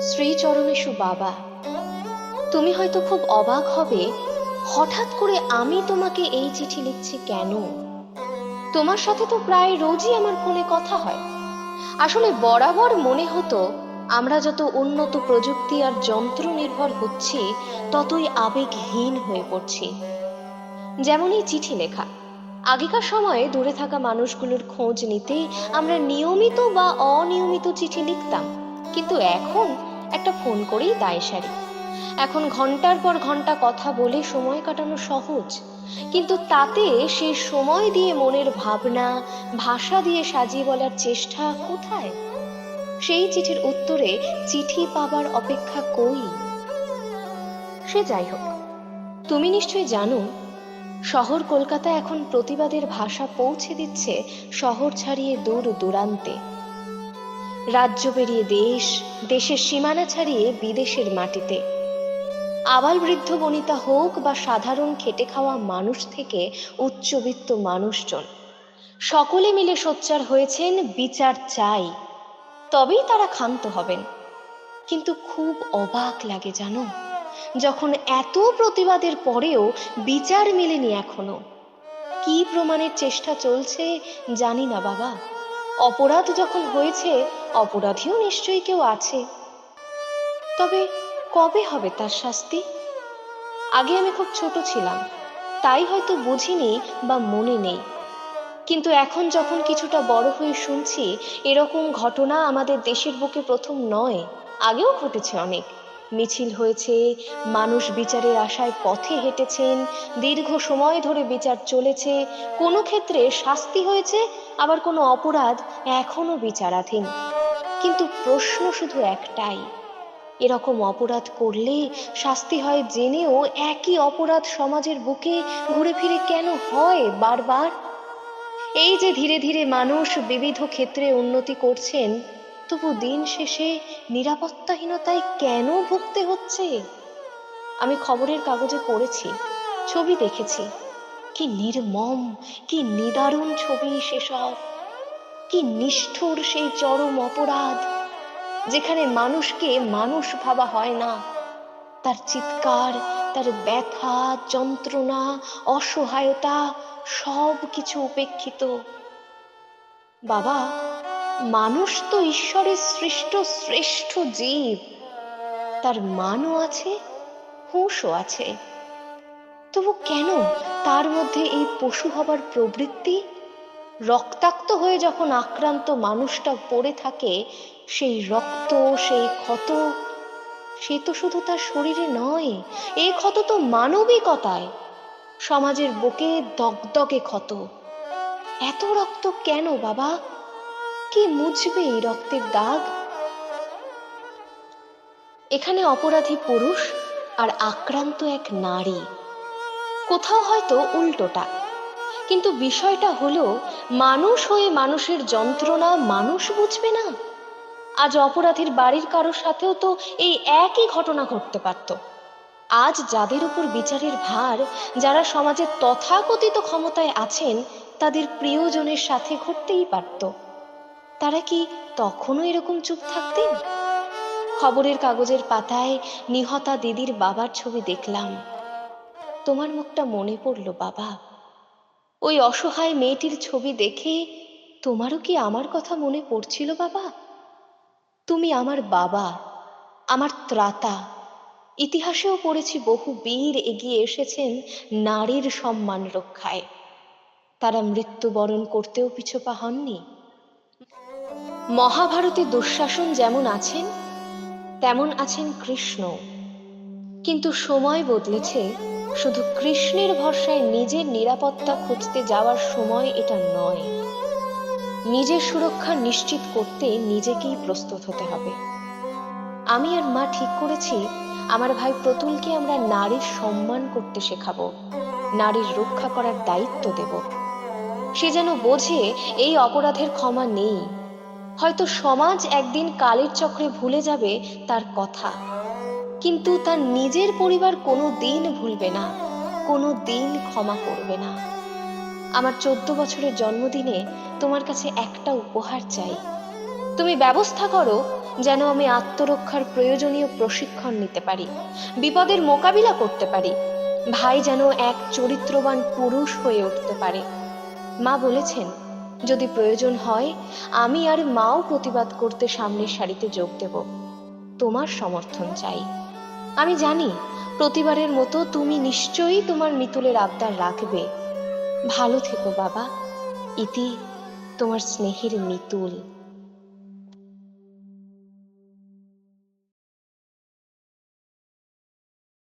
শ্রীচরণেষু বাবা, তুমি হয়তো খুব অবাক হবে হঠাৎ করে আমি তোমাকে এই চিঠি লিখছি কেন। তোমার সাথে তো প্রায় রোজই আমার ফোনে কথা হয়। আসলে বরাবর মনে হতো আমরা যত উন্নত প্রযুক্তি আর যন্ত্র নির্ভর হচ্ছি ততই আবেগহীন হয়ে পড়ছি। যেমন এই চিঠি লেখা, আগেকার সময়ে দূরে থাকা মানুষগুলোর খোঁজ নিতে আমরা নিয়মিত বা অনিয়মিত চিঠি লিখতাম, কিন্তু এখন একটা ফোন করেই দায় সারি। এখন ঘন্টার পর ঘন্টা কথা বলে সময় কাটানো সহজ, কিন্তু তাতে সেই সময় দিয়ে মনের ভাবনা ভাষা দিয়ে সাজিয়ে বলার চেষ্টা কোথায়? সেই চিঠির উত্তরে চিঠি পাবার অপেক্ষা কই? সে যাই হোক, তুমি নিশ্চয়ই জানো শহর কলকাতা এখন প্রতিবাদের ভাষা পৌঁছে দিচ্ছে শহর ছাড়িয়ে দূর দূরান্তে, রাজ্য পেরিয়ে দেশ, দেশের সীমানা ছাড়িয়ে বিদেশের মাটিতে। আবাল বৃদ্ধ বনিতা হোক বা সাধারণ খেটে খাওয়া মানুষ থেকে উচ্চবিত্ত মানুষজন, সকলে মিলে সোচ্চার হয়েছেন বিচার চাই, তবেই তারা ক্ষান্ত হবেন। কিন্তু খুব অবাক লাগে জানো, যখন এত প্রতিবাদের পরেও বিচার মেলেনি এখনো। কি প্রমাণের চেষ্টা চলছে জানি না বাবা। অপরাধ যখন হয়েছে অপরাধীও নিশ্চয়ই কেউ আছে, তবে কবে হবে তার শাস্তি? আগে আমি খুব ছোট ছিলাম, তাই হয়তো বুঝিনি বা মনে নেই, কিন্তু এখন যখন কিছুটা বড় হয়ে শুনছি এরকম ঘটনা আমাদের দেশের বুকে প্রথম নয়, আগেও ঘটেছে অনেক। মিছিল হয়েছে, মানুষ বিচারের আশায় পথে হেঁটেছেন, দীর্ঘ সময় ধরে বিচার চলেছে, কোনো ক্ষেত্রে শাস্তি হয়েছে, আবার কোনো অপরাধ এখনো বিচারাধীন। কিন্তু প্রশ্ন শুধু একটাই, এরকম অপরাধ করলে শাস্তি হয় জেনেও একই অপরাধ সমাজের বুকে ঘুরে ফিরে কেন হয় বারবার? এই যে ধীরে ধীরে মানুষ বিবিধ ক্ষেত্রে উন্নতি করছেন, তবু দিন শেষে নিরাপত্তাহীনতায় কেন ভুগতে হচ্ছে? আমি খবরের কাগজে পড়েছি, ছবি দেখেছি, কি নির্মম, কি নিদারুণ ছবি সেসব। কি নিষ্ঠুর সেই চরম অপরাধ, যেখানে মানুষকে মানুষ ভাবা হয় না, তার চিৎকার, তার ব্যথা, যন্ত্রণা, অসহায়তা সব কিছু উপেক্ষিত। বাবা, মানুষ তো ঈশ্বরের সৃষ্ট শ্রেষ্ঠ জীব, তার মানও আছে, হুঁশও আছে, তবু কেন তার মধ্যে এই পশু হবার প্রবৃত্তি? রক্তাক্ত হয়ে যখন আক্রান্ত মানুষটা পড়ে থাকে, সেই রক্ত, সেই ক্ষত, সে তো শুধু তার শরীরে নয়, এই ক্ষত তো মানবিকতায়, সমাজের বুকে দগদগে ক্ষত। এত রক্ত কেন বাবা? কি মুছবে এই রক্তের দাগ? এখানে অপরাধী পুরুষ আর আক্রান্ত এক নারী, কোথাও হয়তো উল্টোটা, কিন্তু বিষয়টা হলো মানুষ হয়ে মানুষের যন্ত্রণা মানুষ বুঝবে না? আজ অপরাধীর বাড়ির কারোর সাথেও তো এই একই ঘটনা ঘটতে পারত। আজ যাদের উপর বিচারের ভার, যারা সমাজে তথাকথিত ক্ষমতায় আছেন, তাদের প্রিয়জনের সাথে ঘটতেই পারত। তারা কি তখনও এরকম চুপ থাকতেন? খবরের কাগজের পাতায় নিহতা দিদির বাবার ছবি দেখলাম, তোমার মুখটা মনে পড়ল বাবা। ওই অসহায় মেয়েটির ছবি দেখে তোমারও কি আমার কথা মনে পড়ছিল বাবা? তুমি আমার বাবা, আমার ত্রাতা। ইতিহাসেও পড়েছি বহু বীর এগিয়ে এসেছেন নারীর সম্মান রক্ষায়, তারা মৃত্যুবরণ করতেও পিছপা হননি। মহাভারতে দুঃশাসন যেমন আছেন, তেমন আছেন কৃষ্ণ। কিন্তু সময় বদলেছে, শুধু কৃষ্ণের ভরসায় নিজের নিরাপত্তা খুঁজতে যাওয়ার সময় এটা নয়। নিজের সুরক্ষা নিশ্চিত করতে নিজেকেই প্রস্তুত হতে হবে। আমি আর মা ঠিক করেছি, আমার ভাই প্রতুলকে আমরা নারীর সম্মান করতে শেখাবো, নারীর রক্ষা করার দায়িত্ব দেব। সে যেন বোঝে এই অপরাধের ক্ষমা নেই। হয়তো সমাজ একদিন কালের চক্রে ভুলে যাবে তার কথা, কিন্তু তার নিজের পরিবার কোনো দিন ভুলবে না, কোনো দিন ক্ষমা করবে না। আমার 14 বছরের জন্মদিনে তোমার কাছে একটা উপহার চাই। তুমি ব্যবস্থা করো যেন আমি আত্মরক্ষার প্রয়োজনীয় প্রশিক্ষণ নিতে পারি, বিপদের মোকাবিলা করতে পারি। ভাই যেন এক চরিত্রবান পুরুষ হয়ে উঠতে পারে। মা বলেছেন, যদি প্রয়োজন হয় আমি আর মাও প্রতিবাদ করতে সামনের সারিতে যোগ দেব। তোমার সমর্থন চাই। আমি জানি প্রতিবারের মতো তুমি নিশ্চয়ই তোমার মিতুলের আবদার রাখবে। ভালো থেকো বাবা। ইতি, তোমার স্নেহের মিতুল।